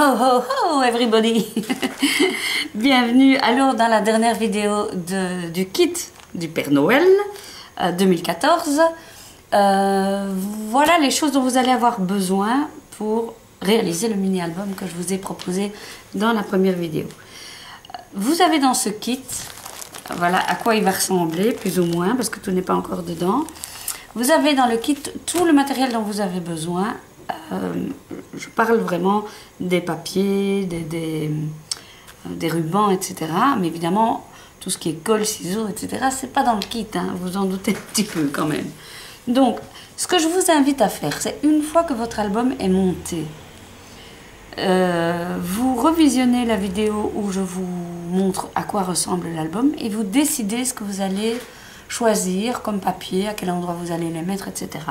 ho ho everybody. Bienvenue alors dans la dernière vidéo du kit du Père Noël 2014. Voilà les choses dont vous allez avoir besoin pour réaliser le mini-album que je vous ai proposé dans la première vidéo. Vous avez dans ce kit, voilà à quoi il va ressembler plus ou moins parce que tout n'est pas encore dedans. Vous avez dans le kit tout le matériel dont vous avez besoin. Je parle vraiment des papiers, des rubans, etc. Mais évidemment, tout ce qui est colle, ciseaux, etc., c'est pas dans le kit, hein, vous en doutez un petit peu quand même. Donc, ce que je vous invite à faire, c'est une fois que votre album est monté, vous revisionnez la vidéo où je vous montre à quoi ressemble l'album et vous décidez ce que vous allez choisir comme papier, à quel endroit vous allez les mettre, etc.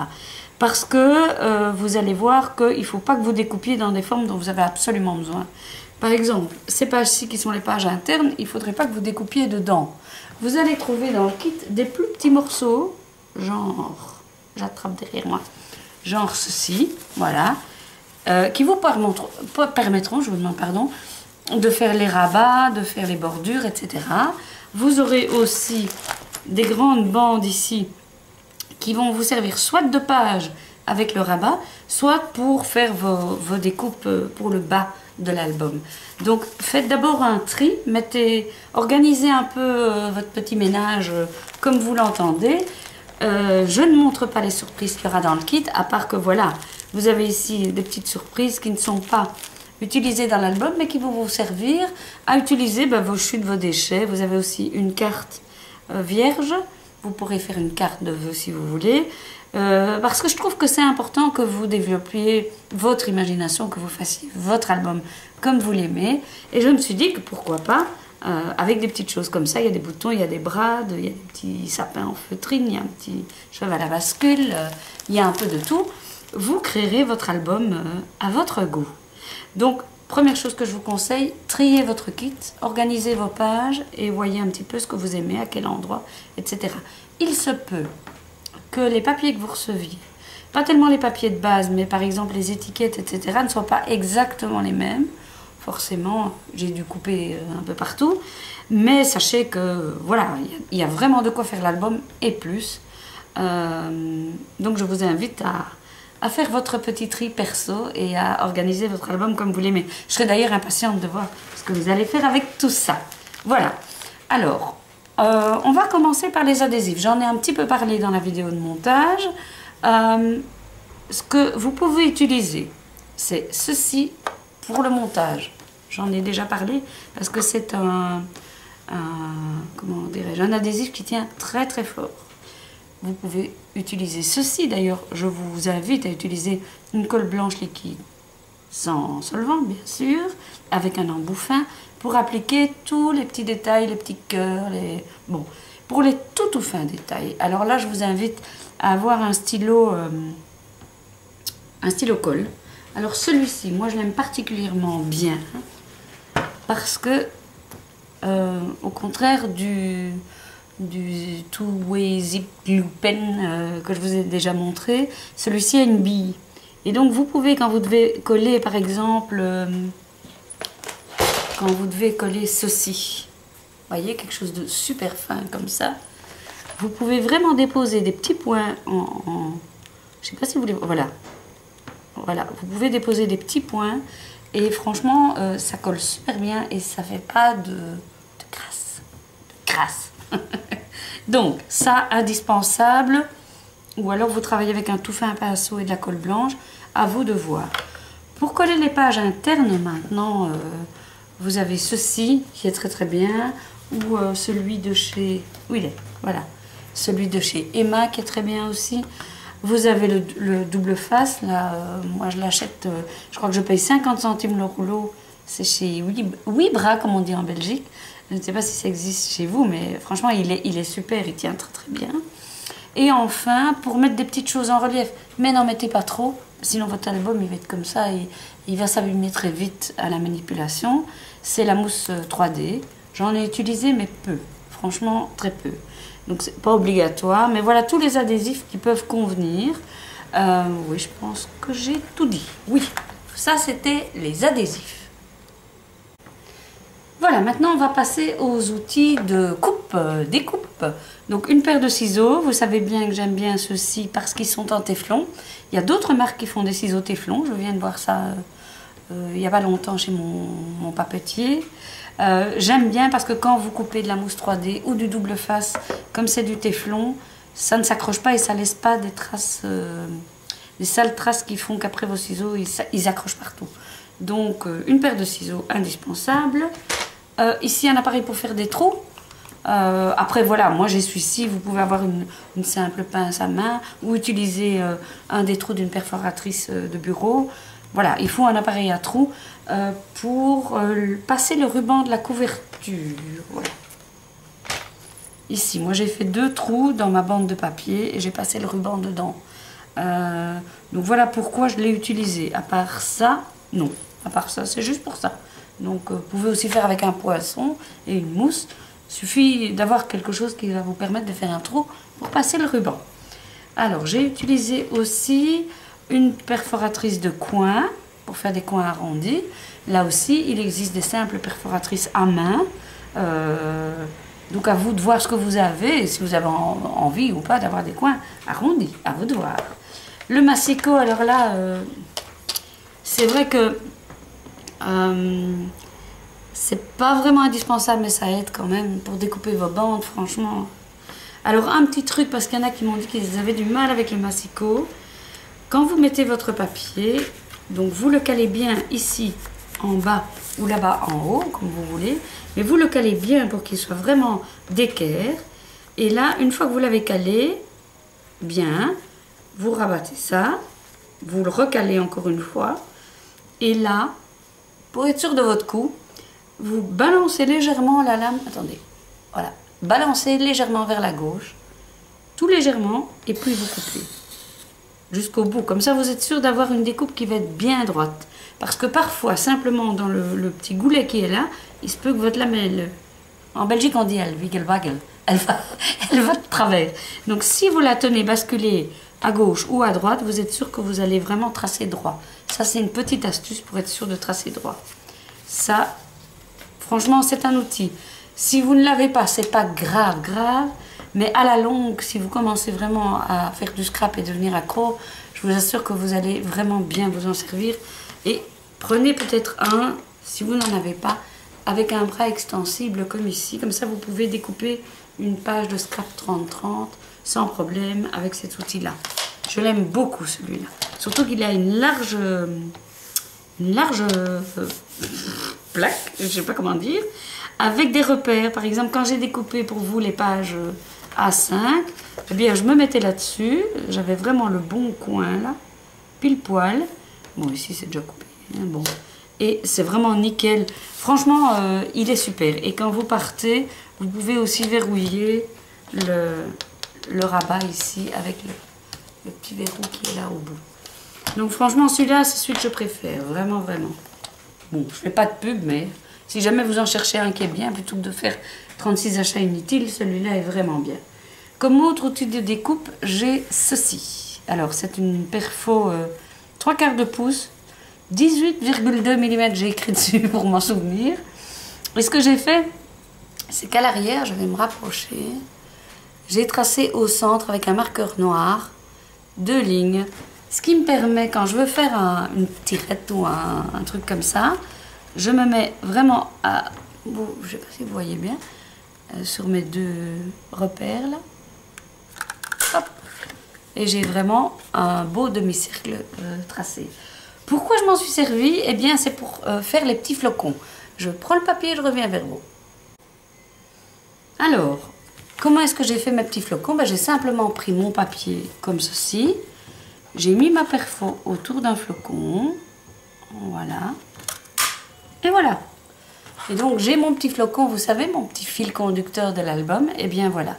Parce que vous allez voir qu'il ne faut pas que vous découpiez dans des formes dont vous avez absolument besoin. Par exemple, ces pages-ci qui sont les pages internes, il ne faudrait pas que vous découpiez dedans. Vous allez trouver dans le kit des plus petits morceaux, genre, j'attrape derrière moi, genre ceci, voilà, qui vous permettront, je vous demande pardon, de faire les rabats, de faire les bordures, etc. Vous aurez aussi des grandes bandes ici qui vont vous servir soit de pages avec le rabat, soit pour faire vos découpes pour le bas de l'album. Donc faites d'abord un tri, organisez un peu votre petit ménage comme vous l'entendez. Je ne montre pas les surprises qu'il y aura dans le kit, à part que voilà, vous avez ici des petites surprises qui ne sont pas utilisées dans l'album, mais qui vont vous servir à utiliser vos chutes, vos déchets. Vous avez aussi une carte vierge. Vous pourrez faire une carte de vœux si vous voulez, parce que je trouve que c'est important que vous développiez votre imagination, que vous fassiez votre album comme vous l'aimez. Et je me suis dit que pourquoi pas, avec des petites choses comme ça, il y a des boutons, il y a des brades, il y a des petits sapins en feutrine, il y a un petit cheval à la bascule, il y a un peu de tout. Vous créerez votre album à votre goût. Donc, première chose que je vous conseille, triez votre kit, organisez vos pages et voyez un petit peu ce que vous aimez, à quel endroit, etc. Il se peut que les papiers que vous receviez, pas tellement les papiers de base, mais par exemple les étiquettes, etc., ne soient pas exactement les mêmes. Forcément, j'ai dû couper un peu partout. Mais sachez que, voilà, il y a vraiment de quoi faire l'album et plus. Donc je vous invite à faire votre petit tri perso et à organiser votre album comme vous l'aimez. Je serais d'ailleurs impatiente de voir ce que vous allez faire avec tout ça. Voilà. Alors, on va commencer par les adhésifs. J'en ai un petit peu parlé dans la vidéo de montage. Ce que vous pouvez utiliser, c'est ceci pour le montage. J'en ai déjà parlé parce que c'est comment dirais-je, un adhésif qui tient très très fort. Vous pouvez utiliser ceci, d'ailleurs, je vous invite à utiliser une colle blanche liquide, sans solvant bien sûr, avec un embout fin, pour appliquer tous les petits détails, les petits cœurs, bon, pour les tout fins détails. Alors là, je vous invite à avoir un stylo colle. Alors celui-ci, moi je l'aime particulièrement bien, parce que, au contraire du Two-Way Zip Glue Pen que je vous ai déjà montré, celui-ci a une bille. Et donc vous pouvez, quand vous devez coller par exemple, quand vous devez coller ceci, voyez, quelque chose de super fin comme ça, vous pouvez vraiment déposer des petits points je sais pas si vous voulez, voilà, vous pouvez déposer des petits points et franchement ça colle super bien et ça fait pas de crasse. Donc, ça, indispensable, ou alors vous travaillez avec un tout fin pinceau et de la colle blanche, à vous de voir. Pour coller les pages internes maintenant, vous avez ceci qui est très très bien, ou celui de chez, où il est, voilà, celui de chez Emma qui est très bien aussi. Vous avez le double face, là, moi je l'achète, je crois que je paye 50 centimes le rouleau, c'est chez Wibra, comme on dit en Belgique. Je ne sais pas si ça existe chez vous, mais franchement, il est super, il tient très très bien. Et enfin, pour mettre des petites choses en relief, mais n'en mettez pas trop, sinon votre album il va être comme ça et il va s'abîmer très vite à la manipulation. C'est la mousse 3D. J'en ai utilisé, mais peu. Franchement, très peu. Donc, c'est pas obligatoire. Mais voilà tous les adhésifs qui peuvent convenir. Oui, je pense que j'ai tout dit. Oui, ça, c'était les adhésifs. Voilà, maintenant on va passer aux outils de coupe, découpe. Donc une paire de ciseaux, vous savez bien que j'aime bien ceux-ci parce qu'ils sont en téflon. Il y a d'autres marques qui font des ciseaux téflon, je viens de voir ça il n'y a pas longtemps chez mon papetier. J'aime bien parce que quand vous coupez de la mousse 3D ou du double face, comme c'est du téflon, ça ne s'accroche pas et ça ne laisse pas des traces, des sales traces qui font qu'après vos ciseaux, ils accrochent partout. Donc une paire de ciseaux indispensable. Ici un appareil pour faire des trous. Après voilà, moi j'ai celui-ci, vous pouvez avoir une simple pince à main ou utiliser un des trous d'une perforatrice de bureau. Voilà, il faut un appareil à trous pour passer le ruban de la couverture. Voilà. Ici, moi j'ai fait 2 trous dans ma bande de papier et j'ai passé le ruban dedans. Donc voilà pourquoi je l'ai utilisé. À part ça, non. À part ça, c'est juste pour ça. Donc vous pouvez aussi faire avec un poinçon et une mousse. Il suffit d'avoir quelque chose qui va vous permettre de faire un trou pour passer le ruban. Alors j'ai utilisé aussi une perforatrice de coin pour faire des coins arrondis. Là aussi, il existe des simples perforatrices à main. Donc à vous de voir ce que vous avez et si vous avez envie ou pas d'avoir des coins arrondis. À vous de voir. Le massicot, alors là, c'est vrai que c'est pas vraiment indispensable, mais ça aide quand même pour découper vos bandes, franchement. Alors un petit truc, parce qu'il y en a qui m'ont dit qu'ils avaient du mal avec le massicot. Quand vous mettez votre papier, donc vous le calez bien ici en bas ou là-bas en haut, comme vous voulez, mais vous le calez bien pour qu'il soit vraiment d'équerre. Et là, une fois que vous l'avez calé, bien, vous rabattez ça, vous le recalez encore une fois, et là, pour être sûr de votre coup, vous balancez légèrement la lame, attendez, voilà, balancez légèrement vers la gauche, tout légèrement, et puis vous coupez. Jusqu'au bout. Comme ça, vous êtes sûr d'avoir une découpe qui va être bien droite. Parce que parfois, simplement dans le petit goulet qui est là, il se peut que votre lame, en Belgique, on dit elle wiggle-waggle. Elle va de travers. Donc, si vous la tenez basculer à gauche ou à droite, vous êtes sûr que vous allez vraiment tracer droit. Ça, c'est une petite astuce pour être sûr de tracer droit. Ça, franchement, c'est un outil. Si vous ne l'avez pas, c'est pas grave. Mais à la longue, si vous commencez vraiment à faire du scrap et devenir accro, je vous assure que vous allez vraiment bien vous en servir. Et prenez peut-être un, si vous n'en avez pas, avec un bras extensible comme ici. Comme ça, vous pouvez découper une page de scrap 30-30 sans problème avec cet outil-là. Je l'aime beaucoup celui-là. Surtout qu'il a une large plaque, je ne sais pas comment dire, avec des repères. Par exemple, quand j'ai découpé pour vous les pages A5, eh bien, je me mettais là-dessus. J'avais vraiment le bon coin là, pile poil. Bon, ici c'est déjà coupé. Hein, bon. Et c'est vraiment nickel. Franchement, il est super. Et quand vous partez, vous pouvez aussi verrouiller le rabat ici avec le petit verrou qui est là au bout. Donc franchement, celui-là, c'est celui que je préfère. Vraiment, vraiment. Bon, je fais pas de pub, mais si jamais vous en cherchez un qui est bien, plutôt que de faire 36 achats inutiles, celui-là est vraiment bien. Comme autre outil de découpe, j'ai ceci. Alors, c'est une perfo 3/4 de pouce, 18,2 mm, j'ai écrit dessus pour m'en souvenir. Et ce que j'ai fait, c'est qu'à l'arrière, je vais me rapprocher, j'ai tracé au centre avec un marqueur noir 2 lignes, ce qui me permet, quand je veux faire une tirette ou un truc comme ça, je me mets vraiment à, bon, je ne sais pas si vous voyez bien, sur mes 2 repères là. Hop. Et j'ai vraiment un beau demi-cercle tracé. Pourquoi je m'en suis servi? Eh bien, c'est pour faire les petits flocons. Je prends le papier et je reviens vers vous. Alors, comment est-ce que j'ai fait mes petits flocons? Ben, j'ai simplement pris mon papier comme ceci. J'ai mis ma perfo autour d'un flocon. Voilà. Et voilà. Et donc, j'ai mon petit flocon, vous savez, mon petit fil conducteur de l'album. Et bien, voilà.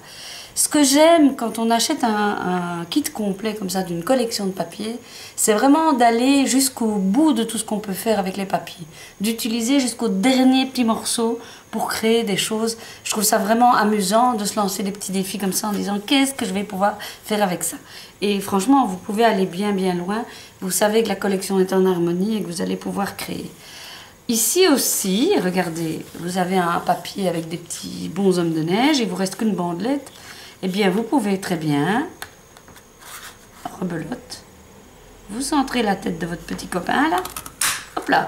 Ce que j'aime quand on achète un kit complet comme ça d'une collection de papier, c'est vraiment d'aller jusqu'au bout de tout ce qu'on peut faire avec les papiers. D'utiliser jusqu'au dernier petit morceau pour créer des choses. Je trouve ça vraiment amusant de se lancer des petits défis comme ça en disant qu'est-ce que je vais pouvoir faire avec ça. Et franchement, vous pouvez aller bien loin. Vous savez que la collection est en harmonie et que vous allez pouvoir créer. Ici aussi, regardez, vous avez un papier avec des petits bonshommes de neige, il vous reste qu'une bandelette. Eh bien, vous pouvez très bien, rebelote, vous centrez la tête de votre petit copain là, hop là.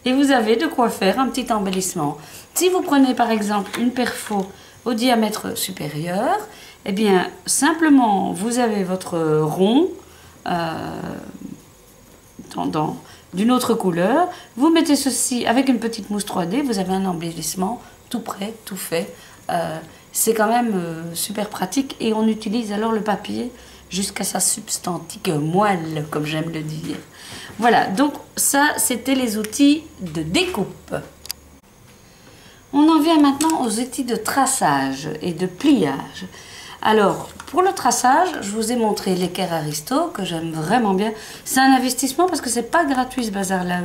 Et vous avez de quoi faire un petit embellissement. Si vous prenez par exemple une perfo au diamètre supérieur, eh bien, simplement, vous avez votre rond d'une autre couleur. Vous mettez ceci avec une petite mousse 3D, vous avez un embellissement tout prêt, tout fait. C'est quand même super pratique et on utilise alors le papier jusqu'à sa substantique moelle, comme j'aime le dire. Voilà, donc ça, c'était les outils de découpe. On en vient maintenant aux outils de traçage et de pliage. Alors, pour le traçage, je vous ai montré l'équerre Aristo, que j'aime vraiment bien. C'est un investissement parce que c'est pas gratuit ce bazar-là.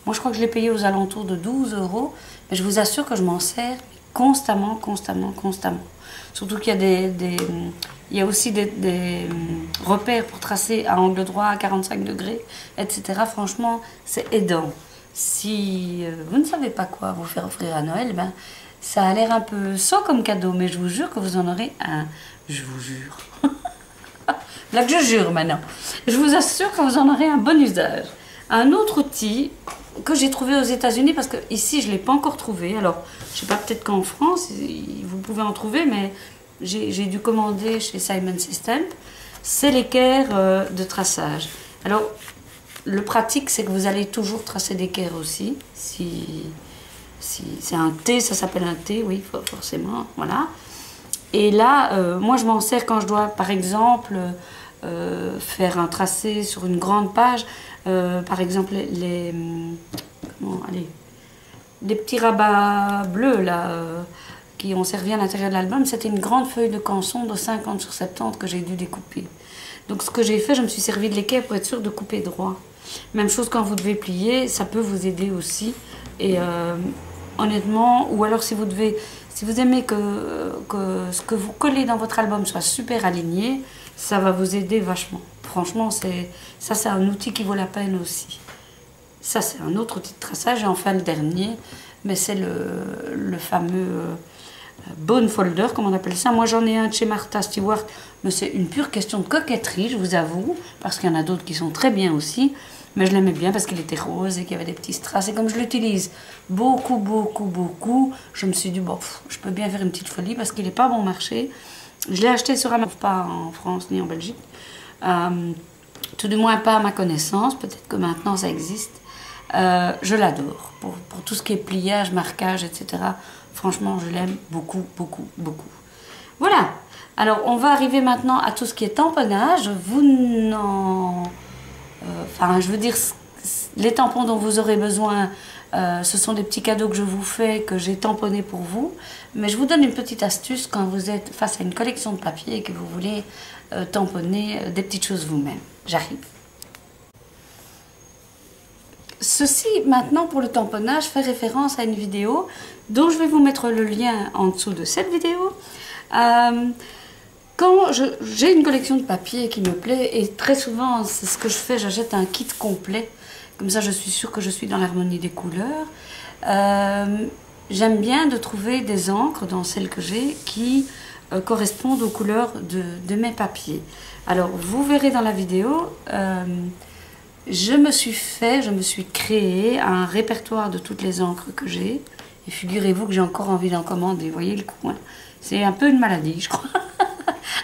Moi, je crois que je l'ai payé aux alentours de 12 €. Mais je vous assure que je m'en sers constamment. Surtout qu'il y a il y a aussi des repères pour tracer à angle droit, à 45 degrés, etc. Franchement, c'est aidant. Si vous ne savez pas quoi vous faire offrir à Noël, ben, ça a l'air un peu sot comme cadeau, mais je vous jure que vous en aurez un. Je vous jure. Là que je jure maintenant. Je vous assure que vous en aurez un bon usage. Un autre outil que j'ai trouvé aux États-Unis, parce que ici je ne l'ai pas encore trouvé. Alors, je ne sais pas, peut-être qu'en France, vous pouvez en trouver, mais j'ai dû commander chez Simon System. C'est l'équerre de traçage. Alors, le pratique, c'est que vous allez toujours tracer d'équerre aussi. Si c'est un T, ça s'appelle un T, oui, forcément, voilà. Et là, moi, je m'en sers quand je dois, par exemple, faire un tracé sur une grande page. Par exemple, les petits rabats bleus, là, qui ont servi à l'intérieur de l'album. C'était une grande feuille de canson de 50 sur 70 que j'ai dû découper. Donc, ce que j'ai fait, je me suis servi de l'équerre pour être sûre de couper droit. Même chose quand vous devez plier, ça peut vous aider aussi. Et honnêtement, ou alors si vous aimez que ce que vous collez dans votre album soit super aligné, ça va vous aider vachement. Franchement, c'est un outil qui vaut la peine aussi. Ça, c'est un autre outil de traçage. Et enfin, le dernier, mais c'est le fameux bone folder, comme on appelle ça. Moi, j'en ai un de chez Martha Stewart, mais c'est une pure question de coquetterie, je vous avoue, parce qu'il y en a d'autres qui sont très bien aussi. Mais je l'aimais bien parce qu'il était rose et qu'il y avait des petits strass. Et comme je l'utilise beaucoup, je me suis dit, bon, je peux bien faire une petite folie parce qu'il n'est pas bon marché. Je l'ai acheté sur Amazon, pas en France ni en Belgique. Tout du moins pas à ma connaissance. Peut-être que maintenant ça existe. Je l'adore. Pour tout ce qui est pliage, marquage, etc. Franchement, je l'aime beaucoup. Voilà. Alors, on va arriver maintenant à tout ce qui est tamponnage. Enfin, je veux dire, les tampons dont vous aurez besoin, ce sont des petits cadeaux que je vous fais, que j'ai tamponnés pour vous. Mais je vous donne une petite astuce quand vous êtes face à une collection de papier et que vous voulez tamponner des petites choses vous-même. J'arrive. Ceci, maintenant, pour le tamponnage, fait référence à une vidéo dont je vais vous mettre le lien en dessous de cette vidéo. Quand j'ai une collection de papier qui me plaît, et très souvent, c'est ce que je fais, j'achète un kit complet. Comme ça, je suis sûre que je suis dans l'harmonie des couleurs. J'aime bien de trouver des encres dans celles que j'ai qui correspondent aux couleurs de mes papiers. Alors, vous verrez dans la vidéo, je me suis créé un répertoire de toutes les encres que j'ai. Et figurez-vous que j'ai encore envie d'en commander. Vous voyez le coup, hein? C'est un peu une maladie, je crois.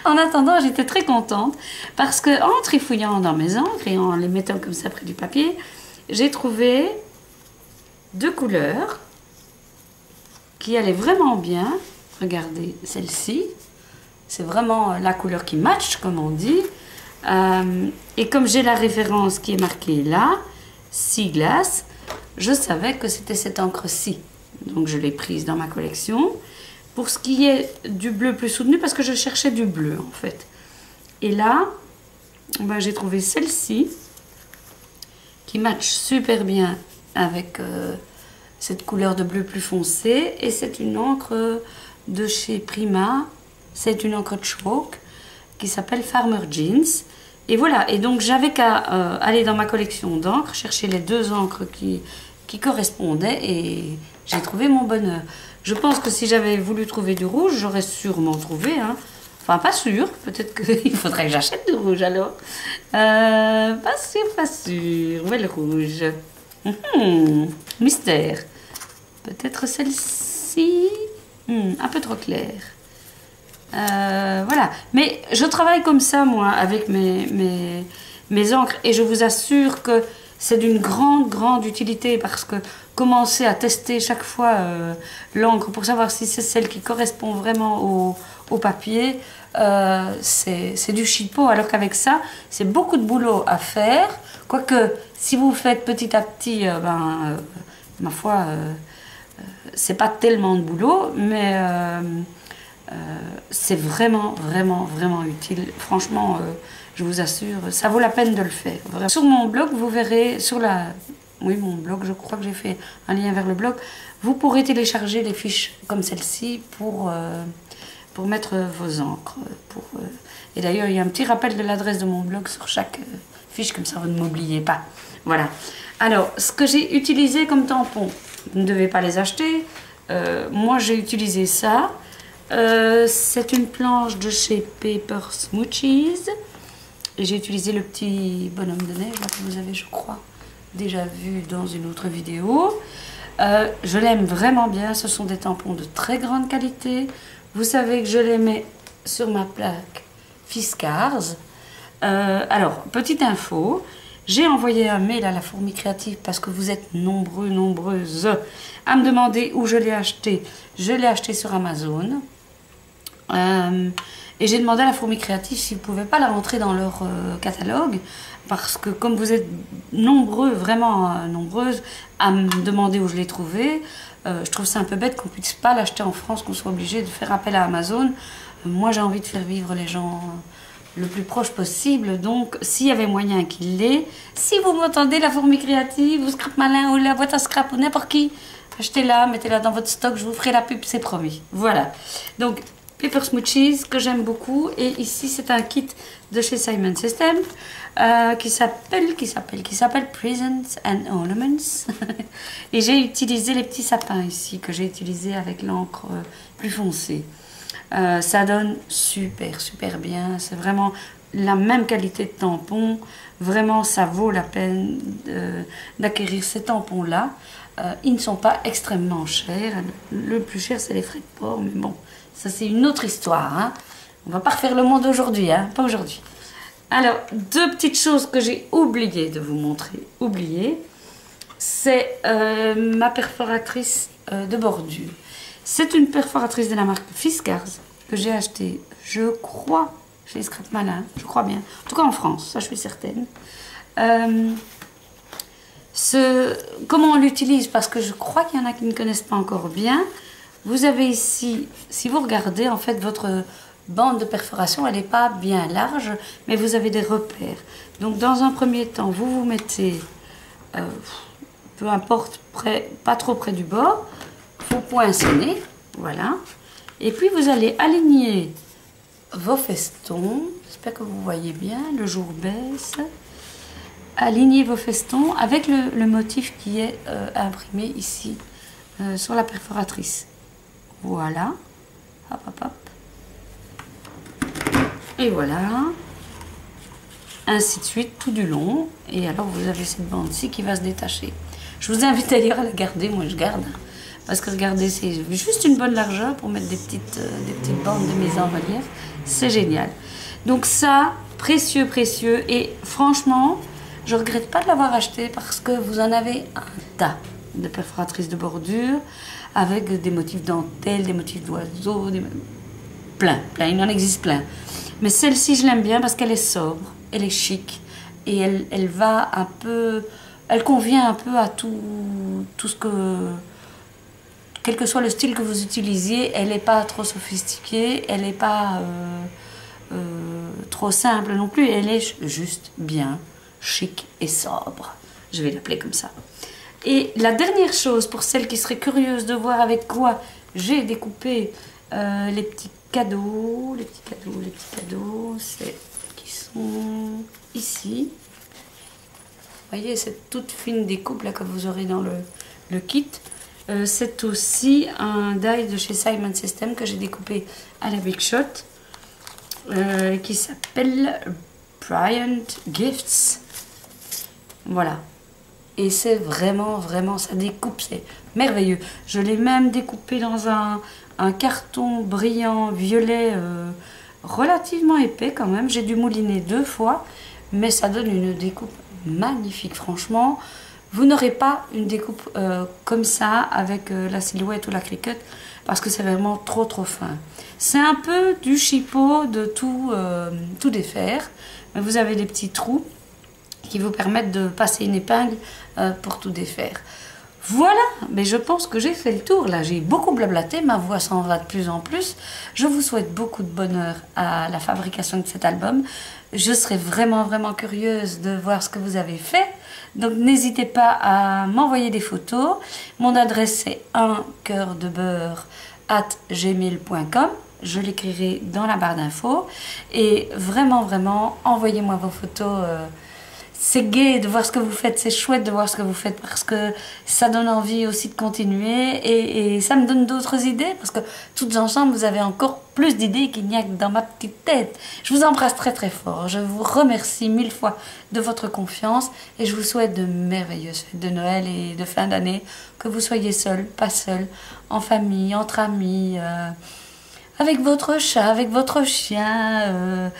En attendant, j'étais très contente parce que en trifouillant dans mes encres et en les mettant comme ça près du papier, j'ai trouvé deux couleurs qui allaient vraiment bien. Regardez celle-ci, c'est vraiment la couleur qui match, comme on dit. Et comme j'ai la référence qui est marquée là, Sea Glass, je savais que c'était cette encre-ci. Donc je l'ai prise dans ma collection. Pour ce qui est du bleu plus soutenu, parce que je cherchais du bleu en fait. Et là, ben, j'ai trouvé celle-ci qui match super bien avec cette couleur de bleu plus foncé. Et c'est une encre de chez Prima. C'est une encre de chalk qui s'appelle Farmer Jeans. Et voilà, et donc j'avais qu'à aller dans ma collection d'encre, chercher les 2 encres qui correspondaient et j'ai trouvé mon bonheur. Je pense que si j'avais voulu trouver du rouge, j'aurais sûrement trouvé, hein. Enfin, pas sûr, peut-être qu'il faudrait que j'achète du rouge alors. Pas sûr, pas sûr. Où est le rouge? Mystère. Peut-être celle-ci. Un peu trop claire. Voilà. Mais je travaille comme ça, moi, avec mes encres. Et je vous assure que c'est d'une grande utilité parce que commencer à tester chaque fois l'encre pour savoir si c'est celle qui correspond vraiment au papier, c'est du chipeau. Alors qu'avec ça, c'est beaucoup de boulot à faire. Quoique, si vous faites petit à petit, ma foi, c'est pas tellement de boulot, mais c'est vraiment utile. Franchement, je vous assure, ça vaut la peine de le faire. Vraiment. Sur mon blog, vous verrez, oui, mon blog, je crois que j'ai fait un lien vers le blog, vous pourrez télécharger les fiches comme celle-ci pour mettre vos encres. Et d'ailleurs, il y a un petit rappel de l'adresse de mon blog sur chaque fiche, comme ça vous ne m'oubliez pas. Voilà. Alors, ce que j'ai utilisé comme tampon, vous ne devez pas les acheter. Moi, j'ai utilisé ça. C'est une planche de chez Paper Smoochies. Et j'ai utilisé le petit bonhomme de neige là, que vous avez, je crois, déjà vu dans une autre vidéo. Je l'aime vraiment bien. Ce sont des tampons de très grande qualité. Vous savez que je les mets sur ma plaque Fiskars. Alors, petite info. J'ai envoyé un mail à la Fourmi Créative parce que vous êtes nombreuses à me demander où je l'ai acheté. Je l'ai acheté sur Amazon. Et j'ai demandé à la Fourmi Créative s'ils ne pouvaient pas la rentrer dans leur catalogue. Parce que comme vous êtes vraiment nombreuses à me demander où je l'ai trouvé, je trouve ça un peu bête qu'on ne puisse pas l'acheter en France, qu'on soit obligé de faire appel à Amazon. Moi, j'ai envie de faire vivre les gens le plus proche possible. Donc, s'il y avait moyen qu'il l'ait, si vous m'entendez, la Fourmi Créative, ou Scrap Malin, ou la boîte à scrap, ou n'importe qui, achetez-la, mettez-la dans votre stock, je vous ferai la pub, c'est promis. Voilà. Donc, Paper Smoochies, que j'aime beaucoup. Et ici, c'est un kit de chez Simon System qui s'appelle Presents and Ornaments. Et j'ai utilisé les petits sapins ici, que j'ai utilisé avec l'encre plus foncée. Ça donne super bien. C'est vraiment la même qualité de tampon. Vraiment, ça vaut la peine d'acquérir ces tampons-là. Ils ne sont pas extrêmement chers. Le plus cher, c'est les frais de port. Mais bon, ça, c'est une autre histoire. Hein. On ne va pas refaire le monde aujourd'hui. Hein. Pas aujourd'hui. Alors, 2 petites choses que j'ai oublié de vous montrer. C'est ma perforatrice de bordure. C'est une perforatrice de la marque Fiskars que j'ai achetée, je crois, chez Scrap Malin, je crois bien. En tout cas en France, ça je suis certaine. Comment on l'utilise? Parce que je crois qu'il y en a qui ne connaissent pas encore bien. Vous avez ici, si vous regardez, en fait, votre bande de perforation, elle n'est pas bien large, mais vous avez des repères. Donc dans un premier temps, vous mettez, peu importe, pas trop près du bord, vous poinçonnez, voilà. Et puis vous allez aligner vos festons. J'espère que vous voyez bien, le jour baisse. Alignez vos festons avec le motif qui est imprimé ici sur la perforatrice. Voilà. Hop. Et voilà. Ainsi de suite, tout du long. Et alors vous avez cette bande-ci qui va se détacher. Je vous invite d'ailleurs à la garder, moi je garde. Parce que regardez, c'est juste une bonne largeur pour mettre des petites bandes de mise en relief. C'est génial. Donc ça, précieux. Et franchement, je ne regrette pas de l'avoir acheté parce que vous en avez un tas de perforatrices de bordure avec des motifs dentelle, des motifs d'oiseaux, plein. Il en existe plein. Mais celle-ci, je l'aime bien parce qu'elle est sobre, elle est chic et elle va un peu... Elle convient un peu à tout ce que... Quel que soit le style que vous utilisiez, elle n'est pas trop sophistiquée, elle n'est pas trop simple non plus, elle est juste bien, chic et sobre. Je vais l'appeler comme ça. Et la dernière chose, pour celles qui seraient curieuses de voir avec quoi j'ai découpé les petits cadeaux, qui sont ici. Vous voyez cette toute fine découpe là que vous aurez dans le kit. C'est aussi un die de chez Simon System que j'ai découpé à la Big Shot qui s'appelle Bryant Gifts. Voilà. Et c'est vraiment, ça découpe, c'est merveilleux. Je l'ai même découpé dans un carton brillant violet relativement épais quand même. J'ai dû mouliner 2 fois, mais ça donne une découpe magnifique, franchement. Vous n'aurez pas une découpe comme ça avec la silhouette ou la cricut parce que c'est vraiment trop fin. C'est un peu du chipot de tout défaire, mais vous avez des petits trous qui vous permettent de passer une épingle pour tout défaire. Voilà, mais je pense que j'ai fait le tour. Là, j'ai beaucoup blablaté, ma voix s'en va de plus en plus. Je vous souhaite beaucoup de bonheur à la fabrication de cet album. Je serais vraiment curieuse de voir ce que vous avez fait. Donc, n'hésitez pas à m'envoyer des photos. Mon adresse est uncoeurdebeur@gmail.com. Je l'écrirai dans la barre d'infos. Et vraiment, envoyez-moi vos photos. C'est gai de voir ce que vous faites, c'est chouette de voir ce que vous faites parce que ça donne envie aussi de continuer et ça me donne d'autres idées parce que toutes ensemble vous avez encore plus d'idées qu'il n'y a que dans ma petite tête. Je vous embrasse très fort, je vous remercie 1000 fois de votre confiance et je vous souhaite de merveilleuses fêtes de Noël et de fin d'année, que vous soyez seul, pas seul, en famille, entre amis, avec votre chat, avec votre chien,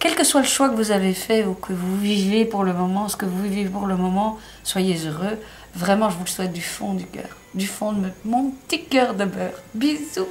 quel que soit le choix que vous avez fait ou que vous vivez pour le moment, ce que vous vivez pour le moment, soyez heureux. Vraiment, je vous le souhaite du fond du cœur, du fond de mon petit cœur de beurre. Bisous.